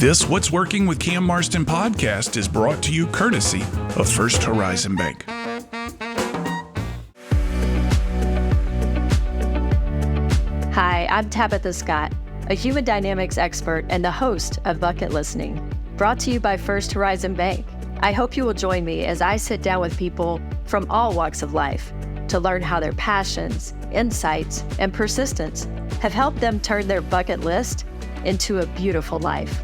This What's Working with Cam Marston podcast is brought to you courtesy of First Horizon Bank. Hi, I'm Tabitha Scott, a human dynamics expert and the host of Bucket Listening, brought to you by First Horizon Bank. I hope you will join me as I sit down with people from all walks of life to learn how their passions, insights, and persistence have helped them turn their bucket list into a beautiful life.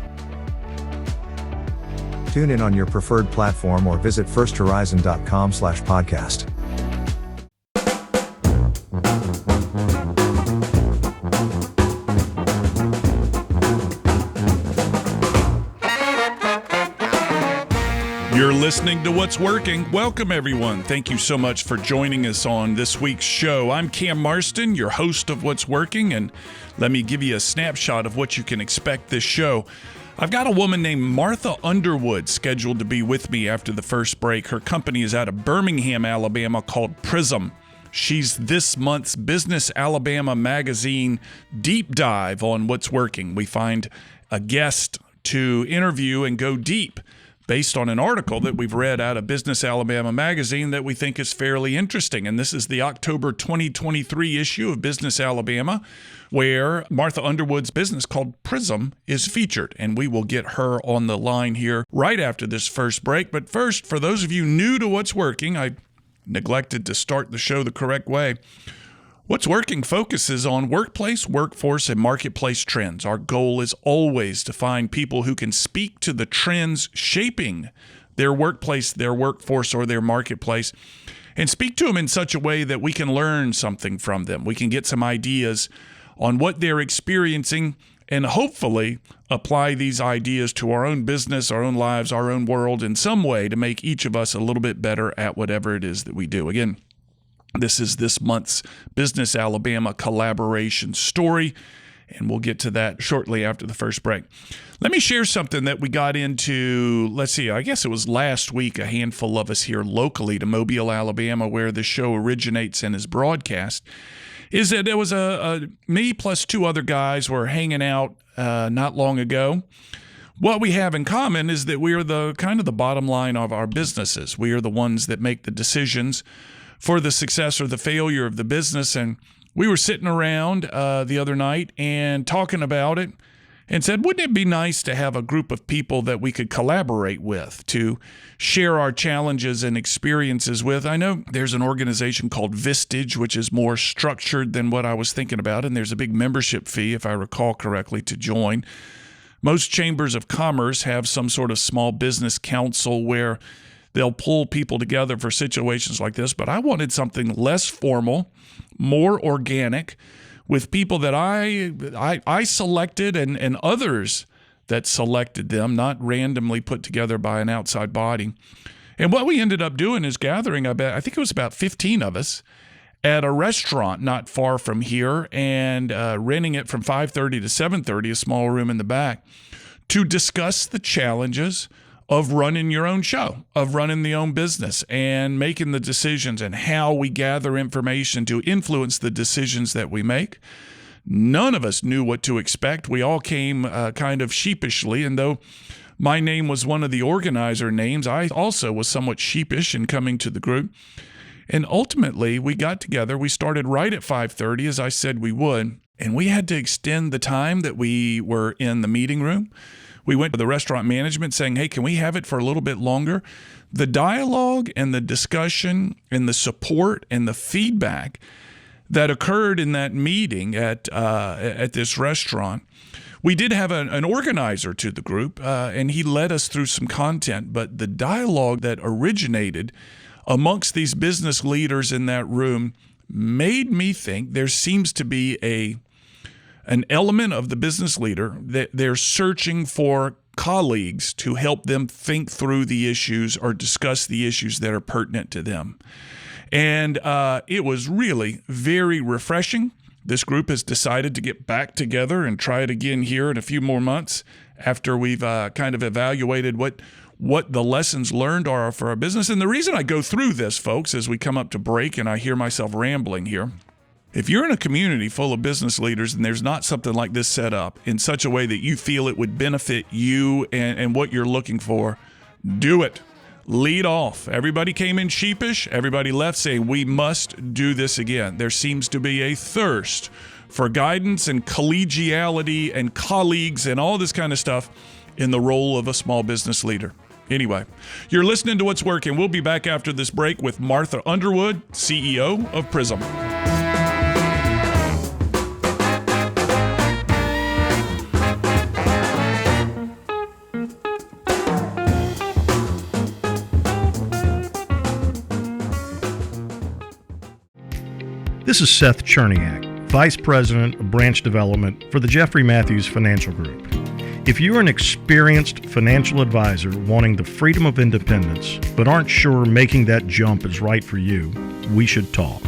Tune in on your preferred platform or visit firsthorizon.com/podcast. You're listening to What's Working. Welcome, everyone. Thank you so much for joining us on this week's show. I'm Cam Marston, your host of What's Working, and let me give you a snapshot of what you can expect this show. I've got a woman named Martha Underwood scheduled to be with me after the first break. Her company is out of Birmingham, Alabama, called Prismm. She's this month's Business Alabama magazine deep dive on What's Working. We find a guest to interview and go deep based on an article that we've read out of Business Alabama magazine that we think is fairly interesting. And this is the October 2023 issue of Business Alabama, where Martha Underwood's business called Prismm is featured. And we will get her on the line here right after this first break. But first, for those of you new to What's Working, I neglected to start the show the correct way. What's Working focuses on workplace, workforce, and marketplace trends. Our goal is always to find people who can speak to the trends shaping their workplace, their workforce, or their marketplace, and speak to them in such a way that we can learn something from them. We can get some ideas on what they're experiencing and hopefully apply these ideas to our own business, our own lives, our own world in some way to make each of us a little bit better at whatever it is that we do. Again, this is this month's Business Alabama collaboration story, and we'll get to that shortly after the first break. Let me share something that we got into, I guess it was last week, a handful of us here locally to Mobile, Alabama, where the show originates and is broadcast, is that there was me plus two other guys were hanging out not long ago. What we have in common is that we are the kind of the bottom line of our businesses. We are the ones that make the decisions for the success or the failure of the business. And we were sitting around the other night and talking about it and said, wouldn't it be nice to have a group of people that we could collaborate with to share our challenges and experiences with? I know there's an organization called Vistage, which is more structured than what I was thinking about, and there's a big membership fee, if I recall correctly, to join. Most chambers of commerce have some sort of small business council where they'll pull people together for situations like this, but I wanted something less formal, more organic, with people that I selected and others that selected them, not randomly put together by an outside body. And what we ended up doing is gathering, I think it was about 15 of us, at a restaurant not far from here and renting it from 5:30 to 7:30, a small room in the back, to discuss the challenges of running your own show, of running the own business and making the decisions and how we gather information to influence the decisions that we make. None of us knew what to expect. We all came kind of sheepishly, and though my name was one of the organizer names, I also was somewhat sheepish in coming to the group. And ultimately, we got together. We started right at 5:30, as I said we would, and we had to extend the time that we were in the meeting room. We went to the restaurant management saying, hey, can we have it for a little bit longer? The dialogue and the discussion and the support and the feedback that occurred in that meeting at this restaurant. We did have an organizer to the group, and he led us through some content, but the dialogue that originated amongst these business leaders in that room made me think there seems to be an element of the business leader that they're searching for colleagues to help them think through the issues or discuss the issues that are pertinent to them. And it was really very refreshing. This group has decided to get back together and try it again here in a few more months after we've kind of evaluated what the lessons learned are for our business. And the reason I go through this, folks, as we come up to break and I hear myself rambling here, If you're in a community full of business leaders and there's not something like this set up in such a way that you feel it would benefit you and what you're looking for, do it. Lead off. Everybody came in sheepish. Everybody left saying, we must do this again. There seems to be a thirst for guidance and collegiality and colleagues and all this kind of stuff in the role of a small business leader. Anyway, you're listening to What's Working. We'll be back after this break with Martha Underwood, CEO of Prismm. This is Seth Cherniak, Vice President of Branch Development for the Jeffrey Matthews Financial Group. If you're an experienced financial advisor wanting the freedom of independence, but aren't sure making that jump is right for you, we should talk.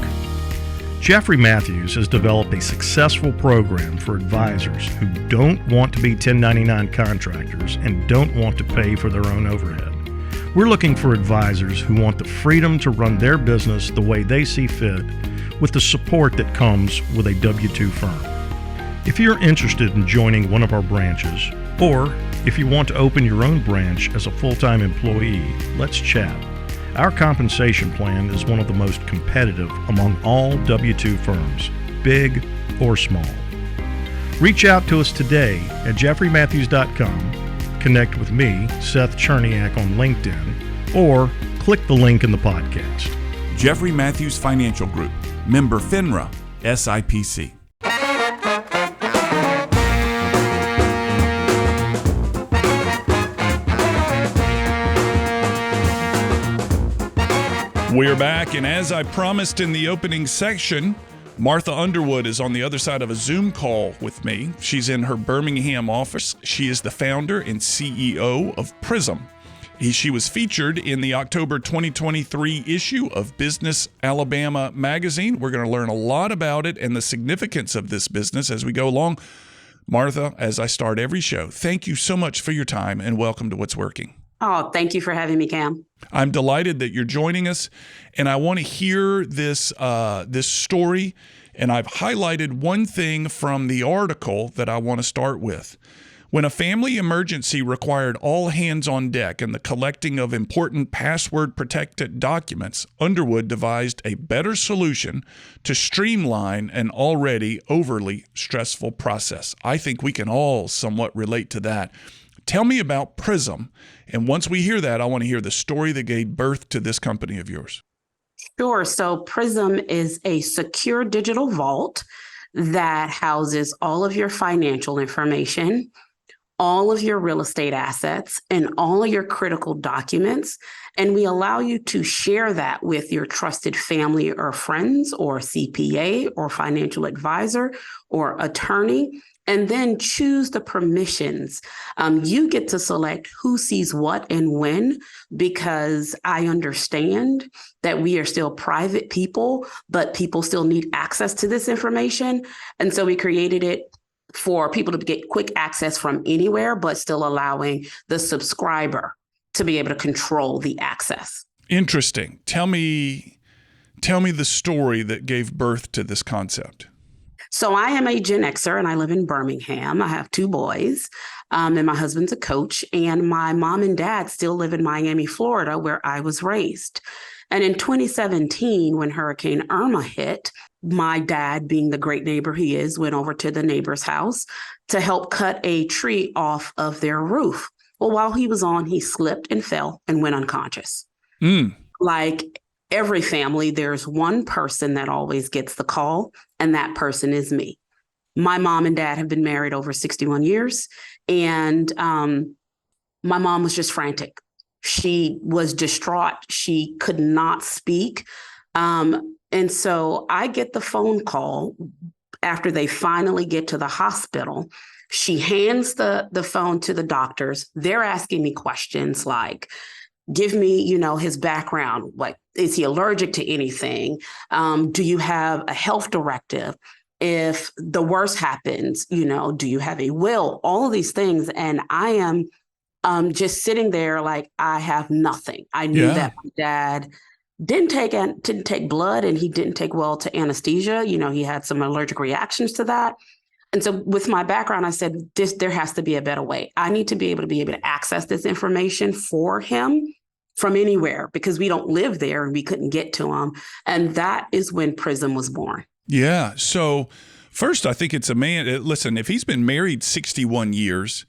Jeffrey Matthews has developed a successful program for advisors who don't want to be 1099 contractors and don't want to pay for their own overhead. We're looking for advisors who want the freedom to run their business the way they see fit, with the support that comes with a W-2 firm. If you're interested in joining one of our branches, or if you want to open your own branch as a full-time employee, let's chat. Our compensation plan is one of the most competitive among all W-2 firms, big or small. Reach out to us today at jeffreymatthews.com, connect with me, Seth Cherniak, on LinkedIn, or click the link in the podcast. Jeffrey Matthews Financial Group, member FINRA, SIPC. We're back, and as I promised in the opening section, Martha Underwood is on the other side of a Zoom call with me. She's in her Birmingham office. She is the founder and CEO of Prismm. She was featured in the October 2023 issue of Business Alabama magazine. We're going to learn a lot about it and the significance of this business as we go along. Martha, as I start every show, thank you so much for your time and welcome to What's Working. Oh, thank you for having me, Cam. I'm delighted that you're joining us, and I want to hear this story, and I've highlighted one thing from the article that I want to start with. When a family emergency required all hands on deck and the collecting of important password-protected documents, Underwood devised a better solution to streamline an already overly stressful process. I think we can all somewhat relate to that. Tell me about Prismm, and once we hear that, I want to hear the story that gave birth to this company of yours. Sure. So Prismm is a secure digital vault that houses all of your financial information, all of your real estate assets, and all of your critical documents. And we allow you to share that with your trusted family or friends or CPA or financial advisor or attorney, and then choose the permissions. You get to select who sees what and when, because I understand that we are still private people, but people still need access to this information. And so we created it for people to get quick access from anywhere, but still allowing the subscriber to be able to control the access. Interesting. Tell me the story that gave birth to this concept. So I am a Gen Xer and I live in Birmingham. I have 2 boys and my husband's a coach, and my mom and dad still live in Miami, Florida, where I was raised. And in 2017, when Hurricane Irma hit, my dad, being the great neighbor he is, went over to the neighbor's house to help cut a tree off of their roof. Well, while he was on, he slipped and fell and went unconscious. Like every family, there's one person that always gets the call, and that person is me. My mom and dad have been married over 61 years, and my mom was just frantic. She was distraught. She could not speak. And so I get the phone call after they finally get to the hospital. She hands the phone to the doctors. They're asking me questions like, give me, his background. Like, is he allergic to anything? Do you have a health directive? If the worst happens, do you have a will? All of these things. And I am just sitting there like I have nothing. I knew that my dad didn't take blood, and he didn't take well to anesthesia. He had some allergic reactions to that. And so with my background, I said, there has to be a better way. I need to be able to access this information for him from anywhere, because we don't live there and we couldn't get to him. And that is when Prismm was born. Yeah. So first, I think it's a man. Listen, if he's been married 61 years,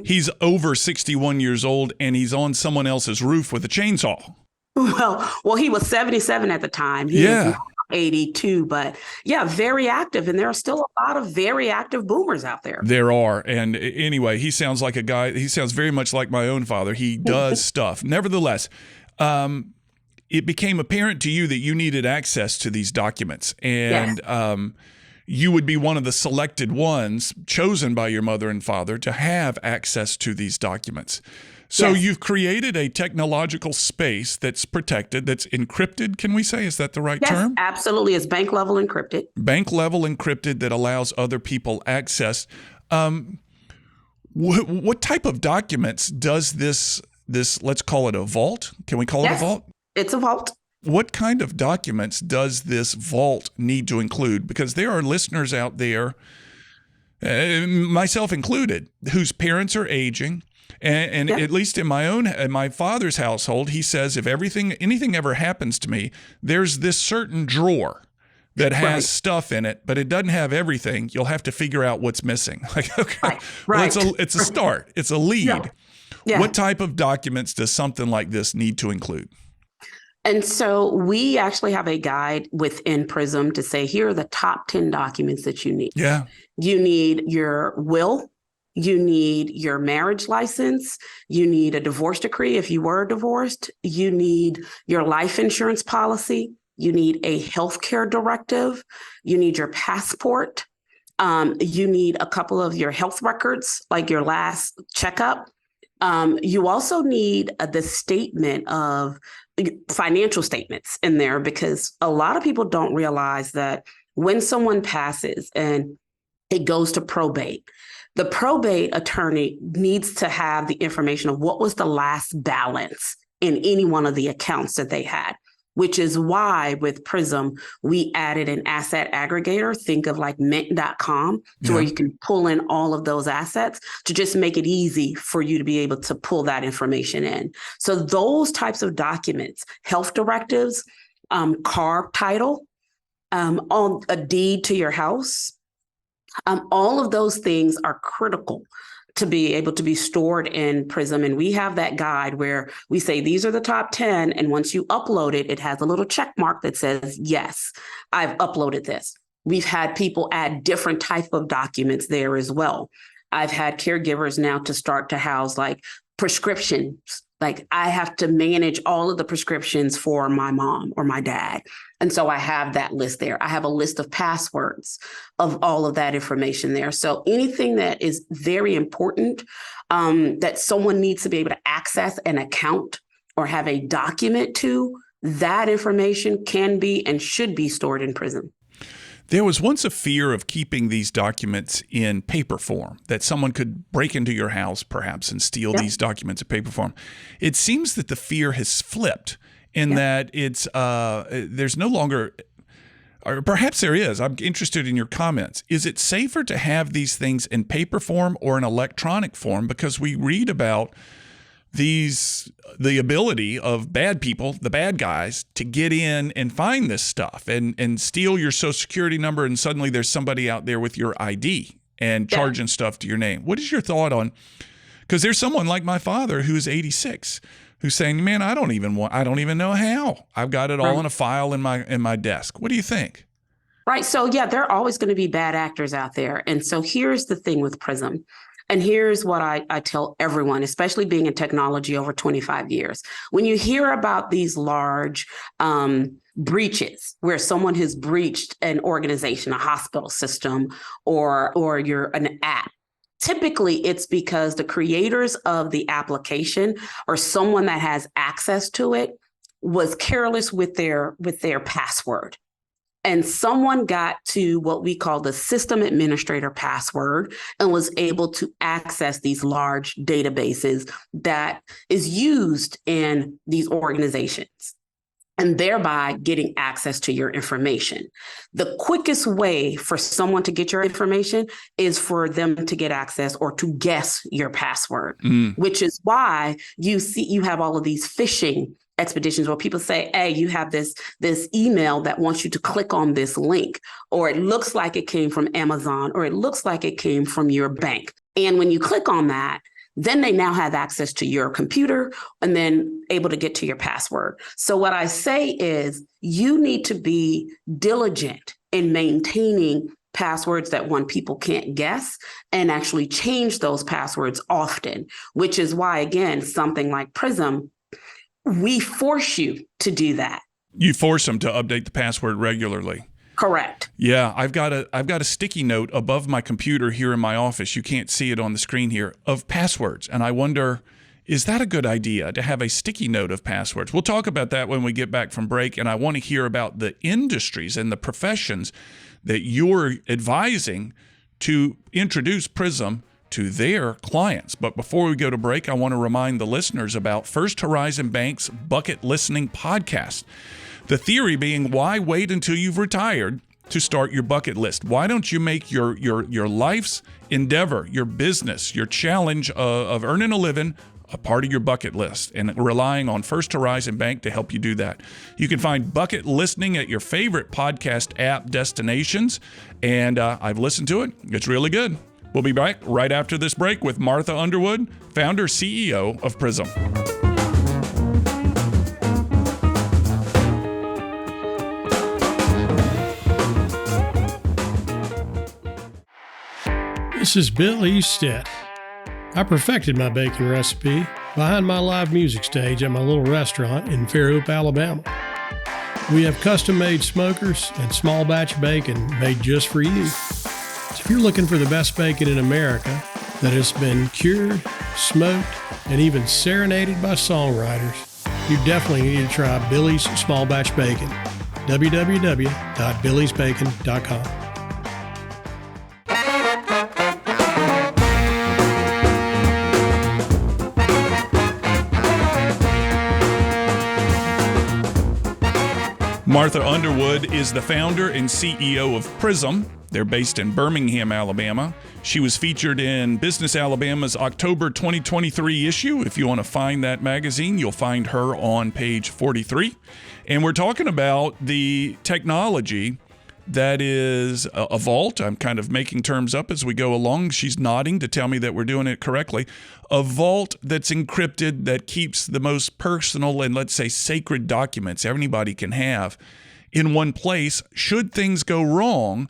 he's over 61 years old, and he's on someone else's roof with a chainsaw. Well, he was 77 at the time. He is 82, but very active. And there are still a lot of very active boomers out there. There are. And anyway, he sounds like a guy. He sounds very much like my own father. He does stuff. Nevertheless, it became apparent to you that you needed access to these documents. And you would be one of the selected ones chosen by your mother and father to have access to these documents. So you've created a technological space that's protected, that's encrypted, can we say? Is that the right term? Yes, absolutely. It's bank level encrypted. Bank level encrypted that allows other people access. What type of documents does this, let's call it a vault? Can we call it a vault? It's a vault. What kind of documents does this vault need to include? Because there are listeners out there, myself included, whose parents are aging. And at least in my father's household, he says, if anything ever happens to me, there's this certain drawer that has stuff in it, but it doesn't have everything. You'll have to figure out what's missing. Like, okay, well, it's a start. It's a lead. Yeah. What type of documents does something like this need to include? And so we actually have a guide within Prismm to say, here are the top 10 documents that you need. Yeah. You need your will. You need your marriage license. You need a divorce decree if you were divorced. You need your life insurance policy. You need a healthcare directive. You need your passport. You need a couple of your health records, like your last checkup. You also need the statement of financial statements in there, because a lot of people don't realize that when someone passes and it goes to probate, the probate attorney needs to have the information of what was the last balance in any one of the accounts that they had, which is why with Prismm, we added an asset aggregator. Think of like mint.com to where you can pull in all of those assets to just make it easy for you to be able to pull that information in. So those types of documents, health directives, car title, on a deed to your house, all of those things are critical to be able to be stored in Prismm. And we have that guide where we say, these are the top 10. And once you upload it, it has a little check mark that says, yes, I've uploaded this. We've had people add different type of documents there as well. I've had caregivers now to start to house like prescriptions. Like I have to manage all of the prescriptions for my mom or my dad. And so I have that list there. I have a list of passwords of all of that information there. So anything that is very important that someone needs to be able to access an account or have a document to, that information can be and should be stored in Prismm. There was once a fear of keeping these documents in paper form, that someone could break into your house perhaps and steal these documents in paper form. It seems that the fear has flipped in that it's there's no longer, or perhaps there is. I'm interested in your comments. Is it safer to have these things in paper form or in electronic form? Because we read about the ability of bad people, the bad guys, to get in and find this stuff and steal your Social Security number, and suddenly there's somebody out there with your ID and charging stuff to your name. What is your thought on, because there's someone like my father who's 86 who's saying, man, I don't even know how. I've got it all in a file in my desk. What do you think? Right. So there are always going to be bad actors out there. And so here's the thing with Prismm. And here's what I tell everyone, especially being in technology over 25 years. When you hear about these large breaches where someone has breached an organization, a hospital system, or you're an app, typically it's because the creators of the application or someone that has access to it was careless with their password. And someone got to what we call the system administrator password and was able to access these large databases that is used in these organizations. and thereby getting access to your information. The quickest way for someone to get your information is for them to get access or to guess your password, which is why you have all of these phishing expeditions where people say, hey, you have this email that wants you to click on this link, or it looks like it came from Amazon, or it looks like it came from your bank. And when you click on that, then they now have access to your computer and then able to get to your password. So what I say is you need to be diligent in maintaining passwords that people can't guess and actually change those passwords often, which is why, again, something like Prismm, we force you to do that. You force them to update the password regularly. Correct. Yeah, I've got a sticky note above my computer here in my office. You can't see it on the screen here, of passwords. And I wonder, is that a good idea to have a sticky note of passwords? We'll talk about that when we get back from break. And I want to hear about the industries and the professions that you're advising to introduce Prismm to their clients. But before we go to break, I want to remind the listeners about First Horizon Bank's Bucket Listening podcast. The theory being, why wait until you've retired to start your bucket list? Why don't you make your life's endeavor, your business, your challenge of earning a living a part of your bucket list, and relying on First Horizon Bank to help you do that? You can find Bucket Listening at your favorite podcast app destinations, and I've listened to it. It's really good. We'll be back right after this break with Martha Underwood, founder, CEO of Prismm. This is Bill Eastet. I perfected my baking recipe behind my live music stage at my little restaurant in Fairhope, Alabama. We have custom-made smokers and small batch bacon made just for you. So if you're looking for the best bacon in America that has been cured, smoked, and even serenaded by songwriters, you definitely need to try Billy's Small Batch Bacon. www.billiesbacon.com. Martha Underwood is the founder and CEO of Prismm. They're based in Birmingham, Alabama. She was featured in Business Alabama's October 2023 issue. If you want to find that magazine, you'll find her on page 43. And we're talking about the technology that is a vault. I'm kind of making terms up as we go along. She's nodding to tell me that we're doing it correctly. A vault that's encrypted, that keeps the most personal and, let's say, sacred documents anybody can have in one place. Should things go wrong,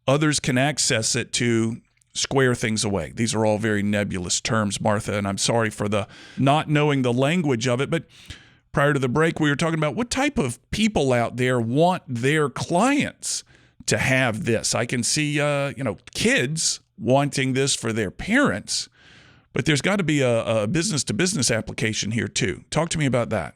others can access it to square things away. These are all very nebulous terms, Martha, and I'm sorry for the not knowing the language of it. But prior to the break, we were talking about what type of people out there want their clients to have this. I can see, kids wanting this for their parents, but there's got to be a business-to-business application here too. Talk to me about that.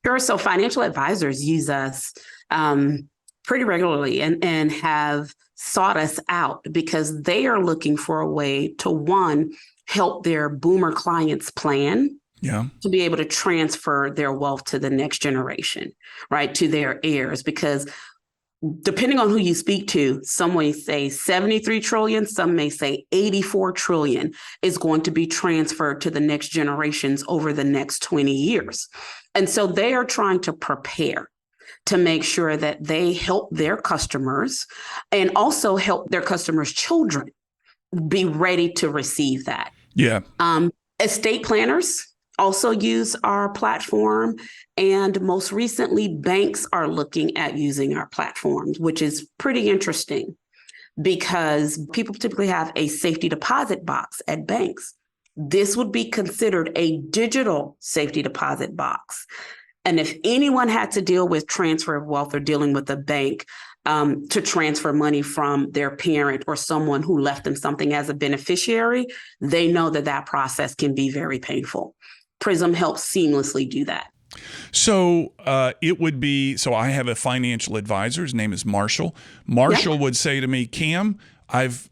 Sure. So financial advisors use us pretty regularly and have sought us out because they are looking for a way to, one, help their boomer clients plan. Yeah. To be able to transfer their wealth to the next generation, right, to their heirs, because depending on who you speak to, some may say 73 trillion, some may say 84 trillion is going to be transferred to the next generations over the next 20 years. And so they are trying to prepare to make sure that they help their customers and also help their customers' children be ready to receive that. Yeah. Estate planners also use our platform. And most recently, banks are looking at using our platforms, which is pretty interesting because people typically have a safety deposit box at banks. This would be considered a digital safety deposit box. And if anyone had to deal with transfer of wealth or dealing with a bank to transfer money from their parent or someone who left them something as a beneficiary, they know that that process can be very painful. Prismm helps seamlessly do that. So it would be, so I have a financial advisor. His name is Marshall. Marshall would say to me, Cam, I've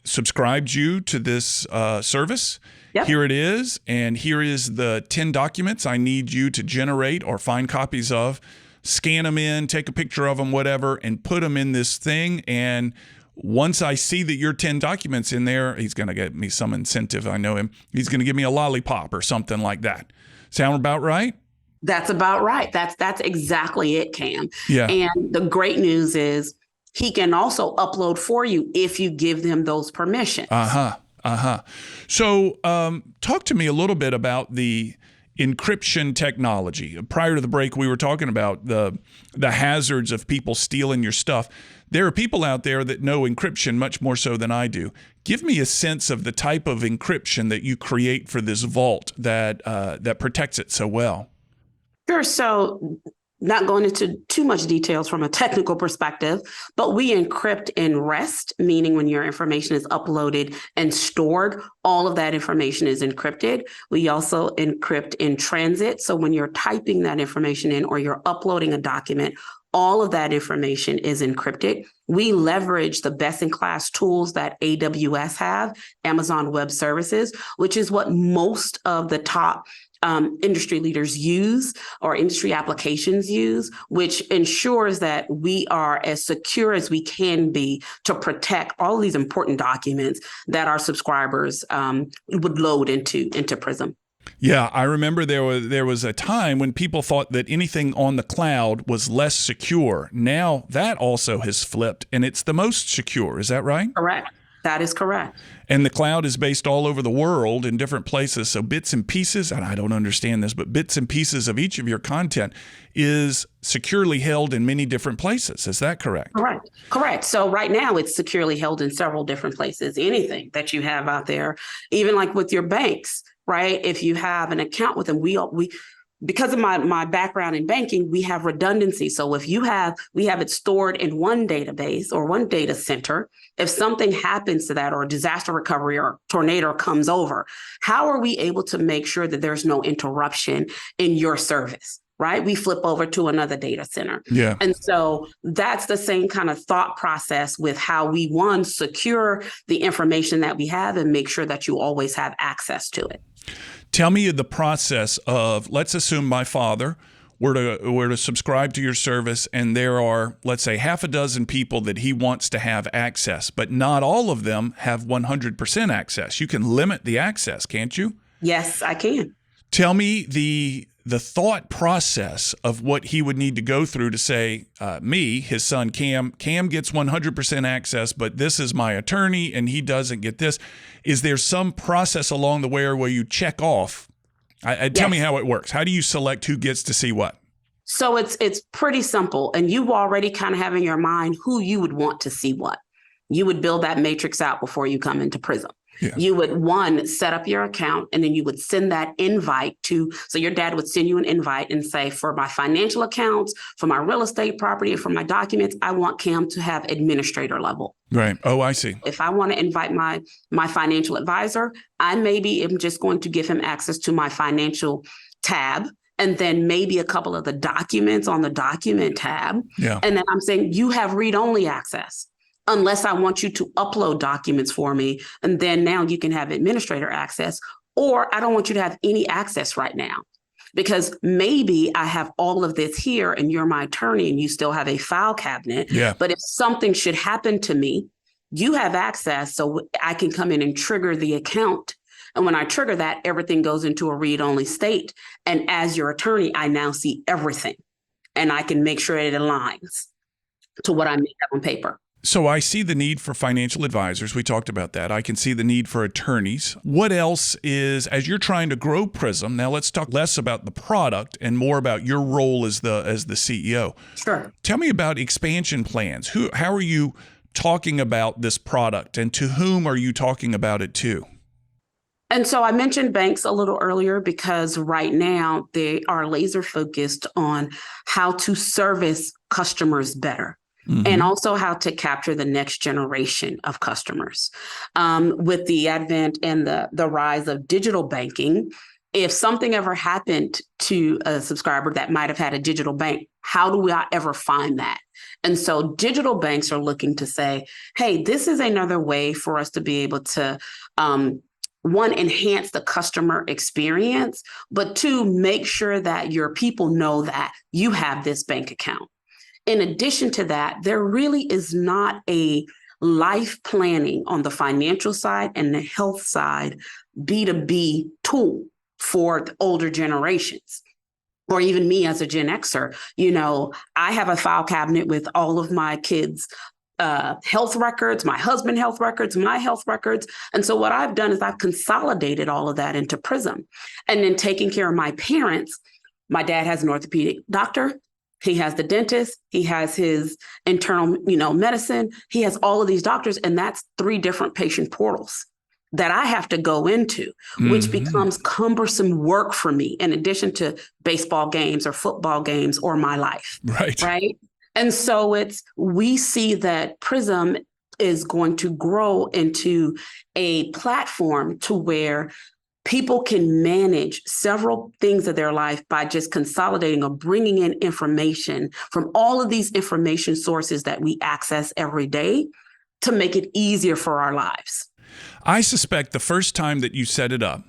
subscribed you to this service. Yep. Here it is, and here is the 10 documents I need you to generate or find copies of. Scan them in, take a picture of them, whatever, and put them in this thing. And once I see that your 10 documents in there, he's going to get me some incentive. I know him. He's going to give me a lollipop or something like that. Sound about right? That's about right. That's exactly it, Cam. Yeah. And the great news is he can also upload for you if you give them those permissions. So talk to me a little bit about the encryption technology. Prior to the break, we were talking about the hazards of people stealing your stuff. There are people out there that know encryption much more so than I do. Give me a sense of the type of encryption that you create for this vault that protects it so well. Sure. So not going into too much details from a technical perspective, but we encrypt in rest, meaning when your information is uploaded and stored, all of that information is encrypted. We also encrypt in transit. So when you're typing that information in or you're uploading a document, all of that information is encrypted. We leverage the best-in-class tools that AWS have, Amazon Web Services, which is what most of the top industry leaders use or industry applications use, which ensures that we are as secure as we can be to protect all of these important documents that our subscribers would load into Prism. Yeah, I remember there was a time when people thought that anything on the cloud was less secure. Now that also has flipped, and it's the most secure. Is that right? Correct. That is correct. And the cloud is based all over the world in different places. So bits and pieces, and I don't understand this, but bits and pieces of each of your content is securely held in many different places. Is that correct? Correct. So right now it's securely held in several different places. Anything that you have out there, even like with your banks, right? If you have an account with them, we because of my background in banking, we have redundancy. So if we have it stored in one database or one data center, if something happens to that or disaster recovery or tornado comes over, how are we able to make sure that there's no interruption in your service? Right? We flip over to another data center. Yeah. And so that's the same kind of thought process with how we, one, secure the information that we have and make sure that you always have access to it. Tell me the process of, let's assume my father were to subscribe to your service and there are, let's say, half a dozen people that he wants to have access, but not all of them have 100% access. You can limit the access, can't you? Yes, I can. Tell me the thought process of what he would need to go through to say, me, his son, Cam gets 100% access, but this is my attorney and he doesn't get this. Is there some process along the way where you check off? Tell me how it works. How do you select who gets to see what? So it's pretty simple. And you already kind of have in your mind who you would want to see what. You would build that matrix out before you come into Prism. Yeah. You would, one, set up your account, and then you would send that invite so your dad would send you an invite and say, for my financial accounts, for my real estate property, and for my documents, I want Cam to have administrator level. Right. Oh, I see. If I want to invite my financial advisor, I maybe am just going to give him access to my financial tab, and then maybe a couple of the documents on the document tab. Yeah. And then I'm saying you have read-only access. Unless I want you to upload documents for me, and then now you can have administrator access, or I don't want you to have any access right now because maybe I have all of this here and you're my attorney and you still have a file cabinet. Yeah. But if something should happen to me, you have access so I can come in and trigger the account. And when I trigger that, everything goes into a read-only state. And as your attorney, I now see everything and I can make sure it aligns to what I make up on paper. So I see the need for financial advisors. We talked about that. I can see the need for attorneys. What else is, as you're trying to grow Prism, now let's talk less about the product and more about your role as the CEO. Sure. Tell me about expansion plans. How are you talking about this product and to whom are you talking about it to? And so I mentioned banks a little earlier because right now they are laser focused on how to service customers better. Mm-hmm. And also how to capture the next generation of customers. With the advent and the rise of digital banking, if something ever happened to a subscriber that might have had a digital bank, how do I ever find that? And so digital banks are looking to say, hey, this is another way for us to be able to, one, enhance the customer experience, but two, make sure that your people know that you have this bank account. In addition to that, there really is not a life planning on the financial side and the health side B2B tool for the older generations. Or even me as a Gen Xer, I have a file cabinet with all of my kids' health records, my husband's health records, my health records. And so what I've done is I've consolidated all of that into Prismm. And then taking care of my parents, my dad has an orthopedic doctor. He has the dentist, he has his internal, medicine, he has all of these doctors, and that's 3 different patient portals that I have to go into, which becomes cumbersome work for me, in addition to baseball games or football games or my life. Right. And so we see that Prismm is going to grow into a platform to where people can manage several things of their life by just consolidating or bringing in information from all of these information sources that we access every day to make it easier for our lives. I suspect the first time that you set it up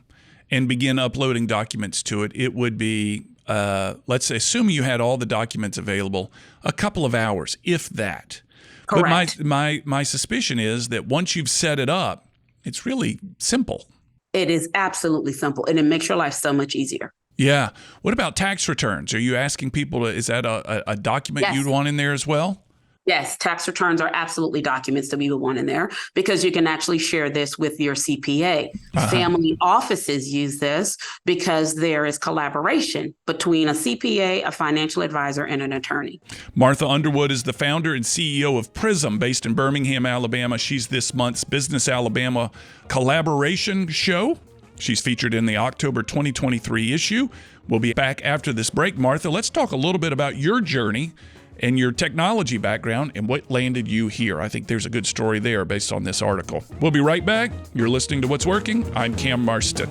and begin uploading documents to it, it would be, let's say, assuming you had all the documents available, a couple of hours, if that. Correct. But my suspicion is that once you've set it up, it's really simple. It is absolutely simple, and it makes your life so much easier. Yeah. What about tax returns? Are you asking people is that a document Yes. you'd want in there as well? Yes, tax returns are absolutely documents that we would want in there because you can actually share this with your CPA. Family offices use this because there is collaboration between a CPA, a financial advisor, and an attorney. Martha Underwood is the founder and CEO of Prismm, based in Birmingham, Alabama. She's this month's Business Alabama collaboration show. She's featured in the October 2023 issue. We'll be back after this break. Martha, let's talk a little bit about your journey and your technology background and what landed you here. I think there's a good story there based on this article. We'll be right back. You're listening to What's Working. I'm Cam Marston.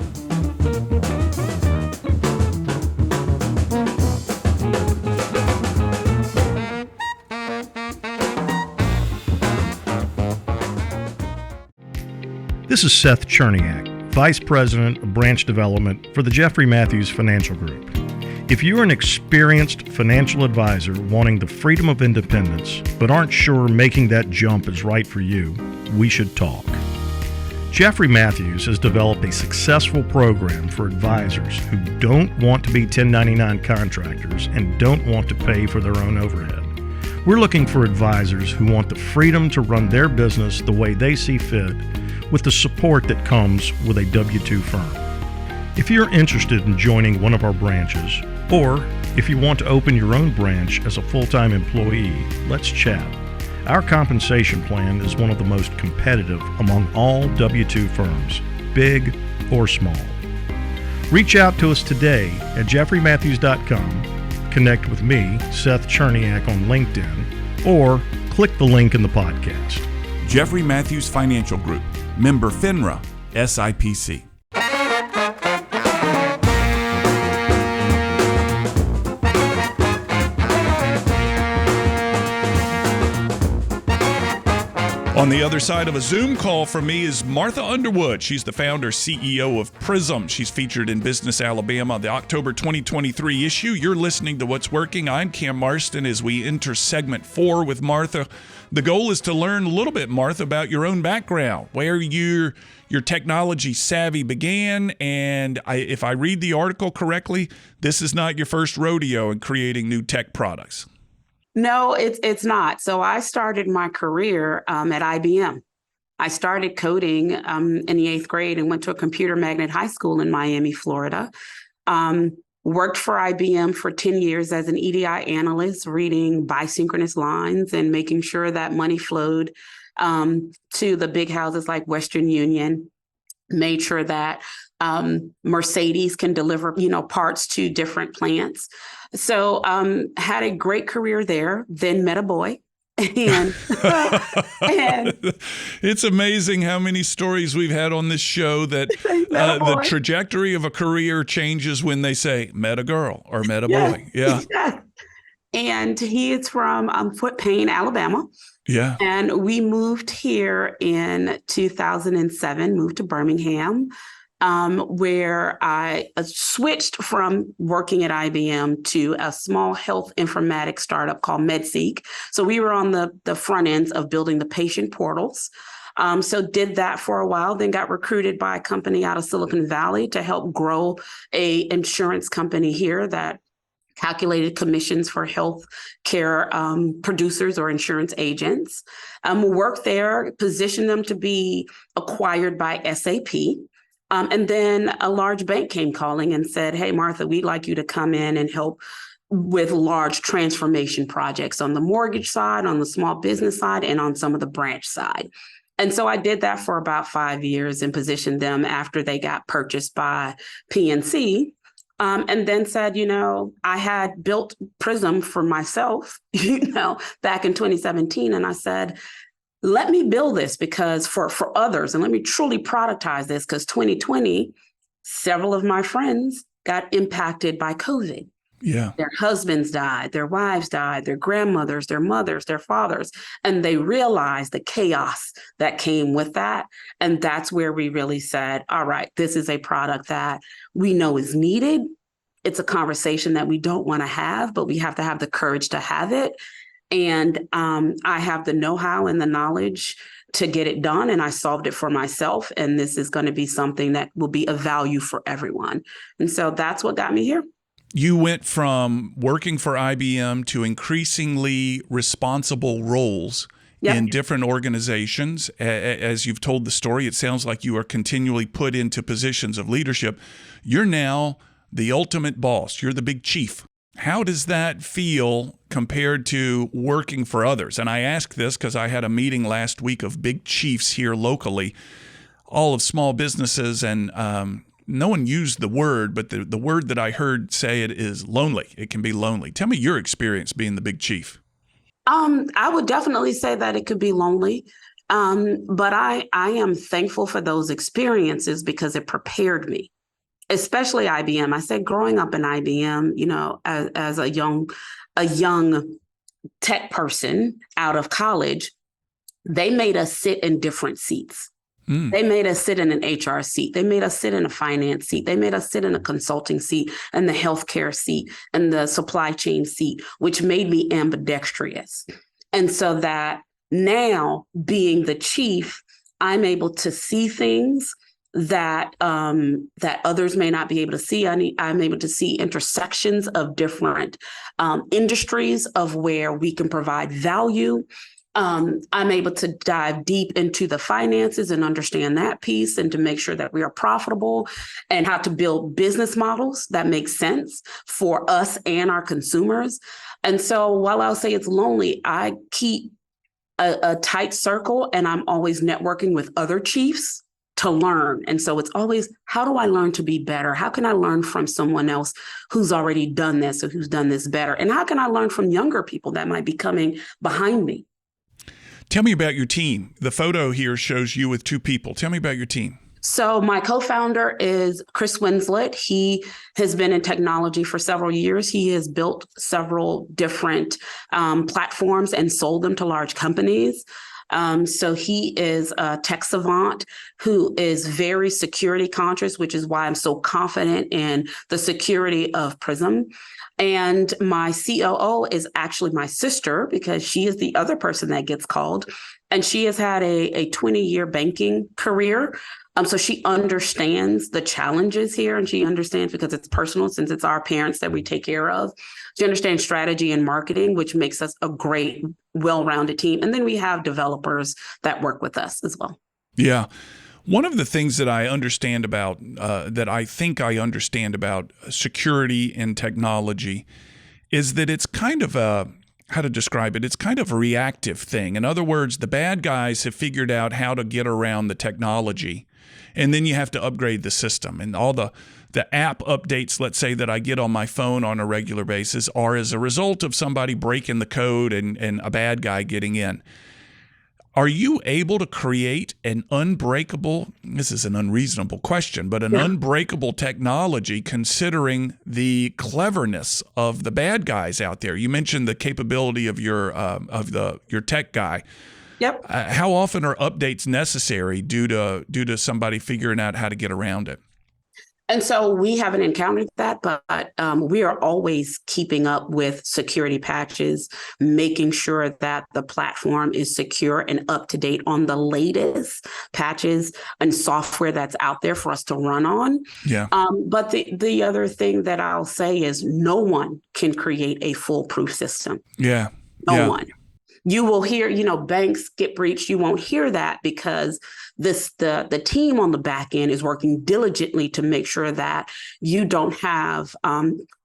This is Seth Cherniak, Vice President of Branch Development for the Jeffrey Matthews Financial Group. If you're an experienced financial advisor wanting the freedom of independence, but aren't sure making that jump is right for you, we should talk. Jeffrey Matthews has developed a successful program for advisors who don't want to be 1099 contractors and don't want to pay for their own overhead. We're looking for advisors who want the freedom to run their business the way they see fit, with the support that comes with a W-2 firm. If you're interested in joining one of our branches, or if you want to open your own branch as a full-time employee, let's chat. Our compensation plan is one of the most competitive among all W-2 firms, big or small. Reach out to us today at jeffreymatthews.com, connect with me, Seth Cherniak, on LinkedIn, or click the link in the podcast. Jeffrey Matthews Financial Group, member FINRA, SIPC. On the other side of a Zoom call from me is Martha Underwood. She's the founder, CEO of Prismm. She's featured in Business Alabama, the October 2023 issue. You're listening to What's Working. I'm Cam Marston as we enter segment 4 with Martha. The goal is to learn a little bit, Martha, about your own background, where your technology savvy began. And if I read the article correctly, this is not your first rodeo in creating new tech products. No, it's not. So I started my career at IBM. I started coding in the 8th grade and went to a computer magnet high school in Miami, Florida. Worked for IBM for 10 years as an EDI analyst, reading bisynchronous lines and making sure that money flowed to the big houses like Western Union. Made sure that Mercedes can deliver, parts to different plants. So had a great career there, then met a boy And, and It's amazing how many stories we've had on this show that the trajectory of a career changes when they say, met a girl or met a boy. Yeah. Yes. And he is from Fort Payne, Alabama. Yeah. And we moved here in 2007, moved to Birmingham, where I switched from working at IBM to a small health informatics startup called MedSeek. So we were on the front ends of building the patient portals. So did that for a while, then got recruited by a company out of Silicon Valley to help grow a insurance company here that calculated commissions for health care producers or insurance agents. Worked there, positioned them to be acquired by SAP. And then a large bank came calling and said, hey, Martha, we'd like you to come in and help with large transformation projects on the mortgage side, on the small business side, and on some of the branch side. And so I did that for about 5 years and positioned them after they got purchased by PNC. And then said, I had built Prismm for myself, back in 2017. And I said, let me build this because for others, and let me truly productize this, because 2020, several of my friends got impacted by COVID. Yeah. Their husbands died, their wives died, their grandmothers, their mothers, their fathers, and they realized the chaos that came with that. And that's where we really said, all right, this is a product that we know is needed. It's a conversation that we don't want to have, but we have to have the courage to have it. And I have the know-how and the knowledge to get it done. And I solved it for myself. And this is going to be something that will be of value for everyone. And so that's what got me here. You went from working for IBM to increasingly responsible roles in different organizations. As you've told the story, it sounds like you are continually put into positions of leadership. You're now the ultimate boss. You're the big chief. How does that feel compared to working for others? And I ask this because I had a meeting last week of big chiefs here locally, all of small businesses, and no one used the word, but the word that I heard say it is lonely. It can be lonely. Tell me your experience being the big chief. I would definitely say that it could be lonely. But I am thankful for those experiences because it prepared me, especially IBM. I said growing up in IBM, as a young tech person out of college, they made us sit in different seats. They made us sit in an HR seat. They made us sit in a finance seat. They made us sit in a consulting seat and the healthcare seat and the supply chain seat, which made me ambidextrous. And so that now being the chief, I'm able to see things that others may not be able to see. I'm able to see intersections of different industries of where we can provide value. I'm able to dive deep into the finances and understand that piece and to make sure that we are profitable and how to build business models that make sense for us and our consumers. And so while I'll say it's lonely, I keep a tight circle and I'm always networking with other chiefs to learn. And so it's always, how do I learn to be better? How can I learn from someone else who's already done this or who's done this better? And how can I learn from younger people that might be coming behind me? Tell me about your team. The photo here shows you with two people. Tell me about your team. So my co-founder is Chris Winslet. He has been in technology for several years. He has built several different platforms and sold them to large companies. So he is a tech savant who is very security conscious, which is why I'm so confident in the security of Prismm. And my COO is actually my sister because she is the other person that gets called. And she has had a 20-year banking career. So she understands the challenges here, and she understands because it's personal, since it's our parents that we take care of. She understands strategy and marketing, which makes us a great, well-rounded team. And then we have developers that work with us as well. Yeah. One of the things that I understand about, that I think I understand about security and technology is that it's kind of how to describe it? It's kind of a reactive thing. In other words, the bad guys have figured out how to get around the technology. And then you have to upgrade the system. And all the app updates, let's say, that I get on my phone on a regular basis are as a result of somebody breaking the code and a bad guy getting in. Are you able to create an unbreakable, this is an unreasonable question, but an unbreakable technology considering the cleverness of the bad guys out there? You mentioned the capability of your tech guy. Yep. How often are updates necessary due to somebody figuring out how to get around it? And so we haven't encountered that, but we are always keeping up with security patches, making sure that the platform is secure and up to date on the latest patches and software that's out there for us to run on. Yeah. But the other thing that I'll say is no one can create a foolproof system. Yeah. No one. You will hear, banks get breached. You won't hear that because the team on the back end is working diligently to make sure that you don't have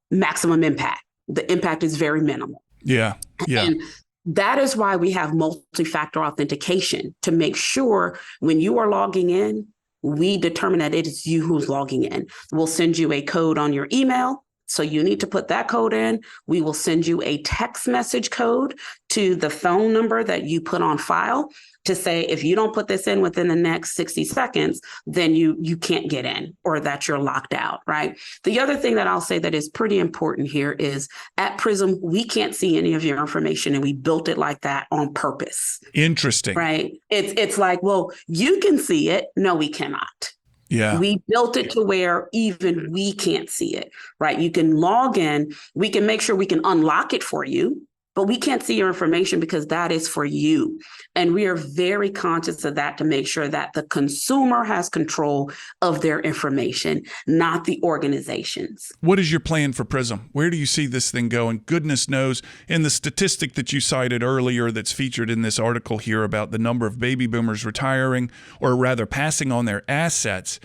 maximum impact. The impact is very minimal. Yeah. And that is why we have multi-factor authentication to make sure when you are logging in, we determine that it is you who's logging in. We'll send you a code on your email. So you need to put that code in. We will send you a text message code to the phone number that you put on file to say, if you don't put this in within the next 60 seconds, then you can't get in or that you're locked out, right? The other thing that I'll say that is pretty important here is at Prism, we can't see any of your information and we built it like that on purpose. Interesting. Right? It's like, well, you can see it. No, we cannot. Yeah. We built it to where even we can't see it, right? You can log in. We can make sure we can unlock it for you, but we can't see your information because that is for you. And we are very conscious of that to make sure that the consumer has control of their information, not the organizations. What is your plan for Prism? Where do you see this thing going? Goodness knows. And the statistic that you cited earlier that's featured in this article here about the number of baby boomers retiring, or rather passing on their assets,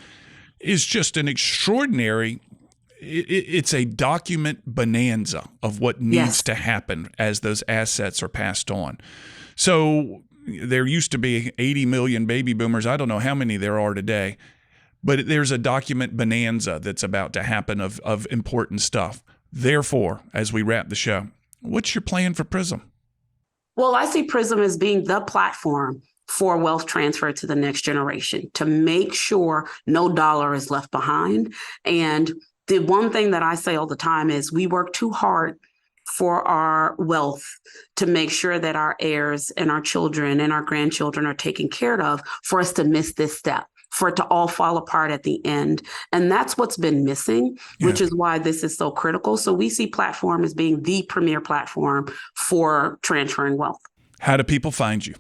is just an extraordinary. It's a document bonanza of what needs to happen as those assets are passed on. So there used to be 80 million baby boomers. I don't know how many there are today, but there's a document bonanza that's about to happen of important stuff. Therefore, as we wrap the show, what's your plan for Prism? Well, I see Prism as being the platform for wealth transfer to the next generation to make sure no dollar is left behind. And the one thing that I say all the time is we work too hard for our wealth to make sure that our heirs and our children and our grandchildren are taken care of for us to miss this step, for it to all fall apart at the end. And that's what's been missing, which is why this is so critical. So we see platform as being the premier platform for transferring wealth. How do people find you?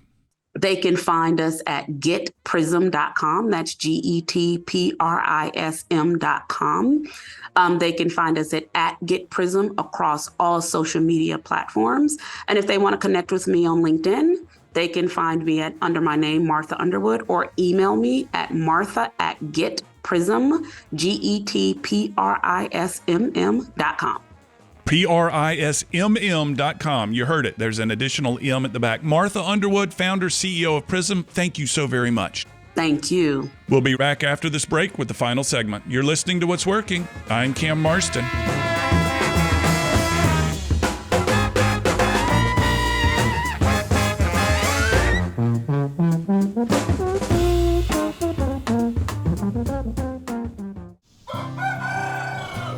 They can find us at getprism.com. That's GETPRISM.com. They can find us at getprism across all social media platforms. And if they want to connect with me on LinkedIn, they can find me under my name, Martha Underwood, or email me at martha@getprism, GETPRISM.com. PRISMM.com. You heard it. There's an additional M at the back. Martha Underwood, founder, CEO of Prism. Thank you so very much. Thank you. We'll be back after this break with the final segment. You're listening to What's Working. I'm Cam Marston.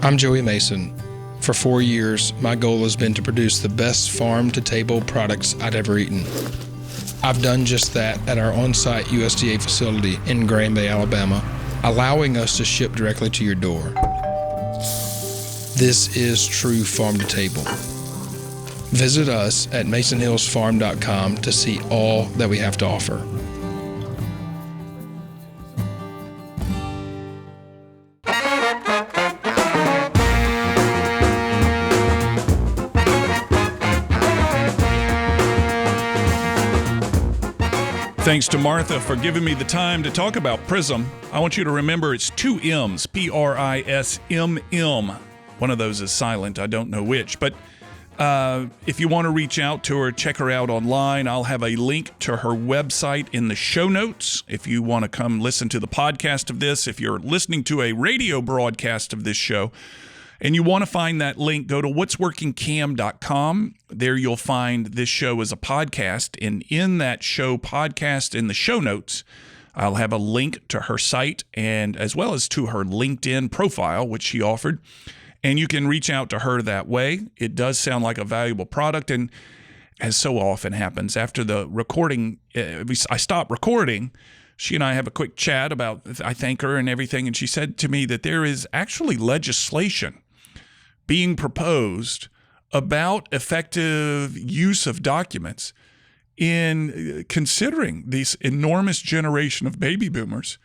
I'm Joey Mason. For 4 years, my goal has been to produce the best farm-to-table products I'd ever eaten. I've done just that at our on-site USDA facility in Grand Bay, Alabama, allowing us to ship directly to your door. This is true farm-to-table. Visit us at masonhillsfarm.com to see all that we have to offer. Thanks to Martha for giving me the time to talk about Prism. I want you to remember it's 2 M's, PRISMM. One of those is silent, I don't know which, but If you want to reach out to her, check her out online. I'll have a link to her website in the show notes. If you want to come listen to the podcast of this, if you're listening to a radio broadcast of this show, and you want to find that link, go to what'sworkingcam.com. There you'll find this show as a podcast. And in that show podcast, in the show notes, I'll have a link to her site and as well as to her LinkedIn profile, which she offered. And you can reach out to her that way. It does sound like a valuable product. And as so often happens, after the recording, I stopped recording, she and I have a quick chat about, I thank her and everything. And she said to me that there is actually legislation being proposed about effective use of documents in considering this enormous generation of baby boomers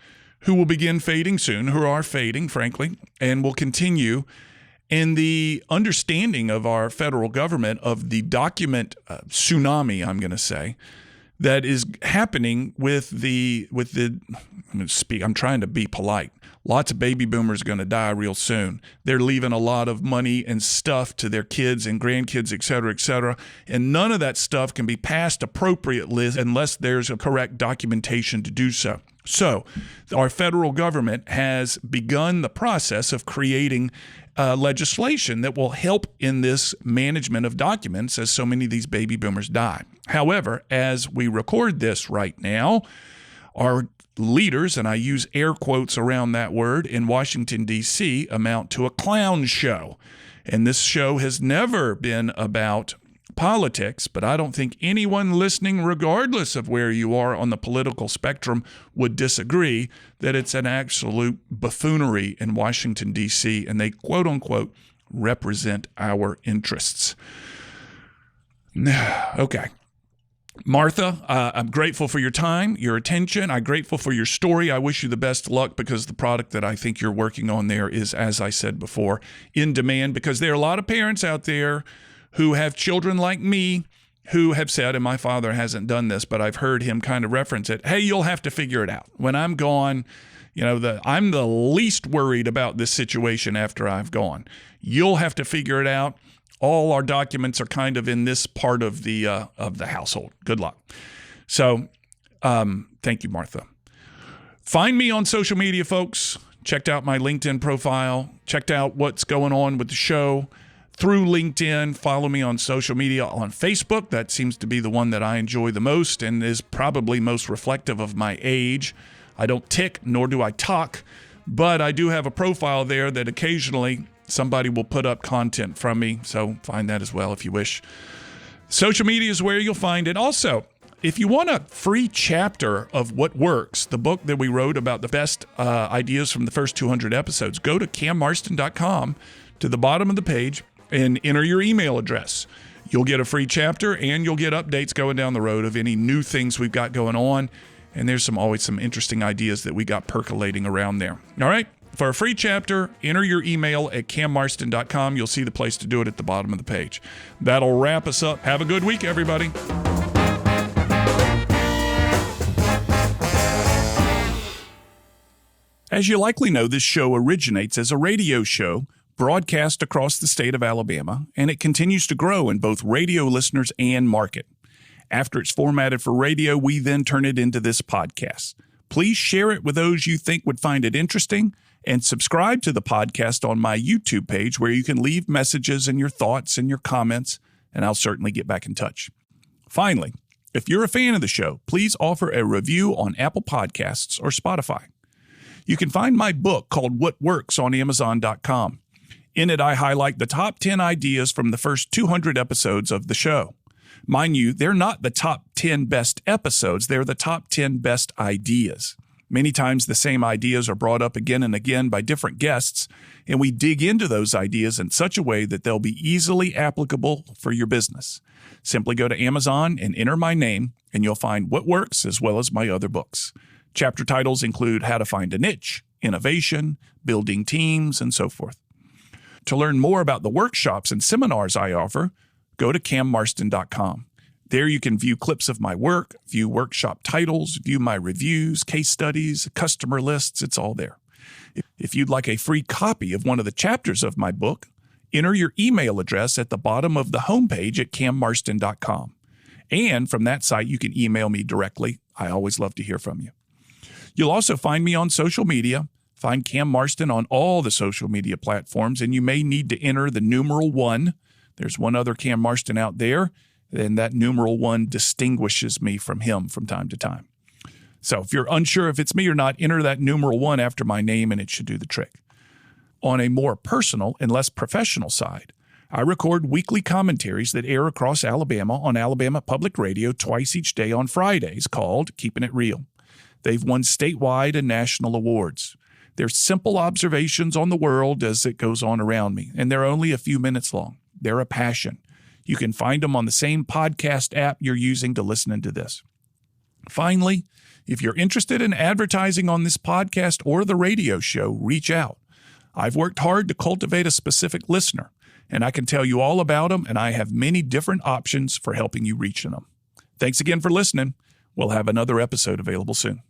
who will begin fading soon, who are fading, frankly, and will continue. And the understanding of our federal government of the document tsunami, I'm going to say, that is happening I'm trying to be polite. Lots of baby boomers are going to die real soon. They're leaving a lot of money and stuff to their kids and grandkids, et cetera, and none of that stuff can be passed appropriately unless there's a correct documentation to do so. So our federal government has begun the process of creating legislation that will help in this management of documents as so many of these baby boomers die. However, as we record this right now, our leaders, and I use air quotes around that word, in Washington, D.C. amount to a clown show. And this show has never been about politics, but I don't think anyone listening, regardless of where you are on the political spectrum, would disagree that it's an absolute buffoonery in Washington, D.C., and they, quote unquote, represent our interests. Okay. Martha, I'm grateful for your time, your attention. I'm grateful for your story. I wish you the best of luck because the product that I think you're working on there is, as I said before, in demand because there are a lot of parents out there who have children like me who have said, and my father hasn't done this, but I've heard him kind of reference it, hey, you'll have to figure it out. When I'm gone, I'm the least worried about this situation after I've gone. You'll have to figure it out. All our documents are kind of in this part of the household. Good luck. So thank you, Martha. Find me on social media, folks. Checked out my LinkedIn profile. Checked out what's going on with the show through LinkedIn. Follow me on social media on Facebook. That seems to be the one that I enjoy the most and is probably most reflective of my age. I don't tick, nor do I talk, but I do have a profile there that occasionally somebody will put up content from me, so find that as well if you wish. Social media is where you'll find it. Also, if you want a free chapter of What Works, the book that we wrote about the best ideas from the first 200 episodes, go to cammarston.com to the bottom of the page and enter your email address. You'll get a free chapter and you'll get updates going down the road of any new things we've got going on. And there's always some interesting ideas that we got percolating around there. All right? For a free chapter, enter your email at cammarston.com. You'll see the place to do it at the bottom of the page. That'll wrap us up. Have a good week, everybody. As you likely know, this show originates as a radio show broadcast across the state of Alabama, and it continues to grow in both radio listeners and market. After it's formatted for radio, we then turn it into this podcast. Please share it with those you think would find it interesting, and subscribe to the podcast on my YouTube page where you can leave messages and your thoughts and your comments, and I'll certainly get back in touch. Finally, if you're a fan of the show, please offer a review on Apple Podcasts or Spotify. You can find my book called What Works on Amazon.com. In it, I highlight the top 10 ideas from the first 200 episodes of the show. Mind you, they're not the top 10 best episodes, they're the top 10 best ideas. Many times the same ideas are brought up again and again by different guests, and we dig into those ideas in such a way that they'll be easily applicable for your business. Simply go to Amazon and enter my name, and you'll find What Works as well as my other books. Chapter titles include How to Find a Niche, Innovation, Building Teams, and so forth. To learn more about the workshops and seminars I offer, go to cammarston.com. There you can view clips of my work, view workshop titles, view my reviews, case studies, customer lists. It's all there. If you'd like a free copy of one of the chapters of my book, enter your email address at the bottom of the homepage at cammarston.com. And from that site, you can email me directly. I always love to hear from you. You'll also find me on social media. Find Cam Marston on all the social media platforms, and you may need to enter the numeral 1. There's one other Cam Marston out there, and that numeral 1 distinguishes me from him from time to time. So if you're unsure if it's me or not, enter that numeral 1 after my name, and it should do the trick. On a more personal and less professional side, I record weekly commentaries that air across Alabama on Alabama Public Radio twice each day on Fridays called Keeping It Real. They've won statewide and national awards. They're simple observations on the world as it goes on around me, and they're only a few minutes long. They're a passion. You can find them on the same podcast app you're using to listen to this. Finally, if you're interested in advertising on this podcast or the radio show, reach out. I've worked hard to cultivate a specific listener, and I can tell you all about them, and I have many different options for helping you reach them. Thanks again for listening. We'll have another episode available soon.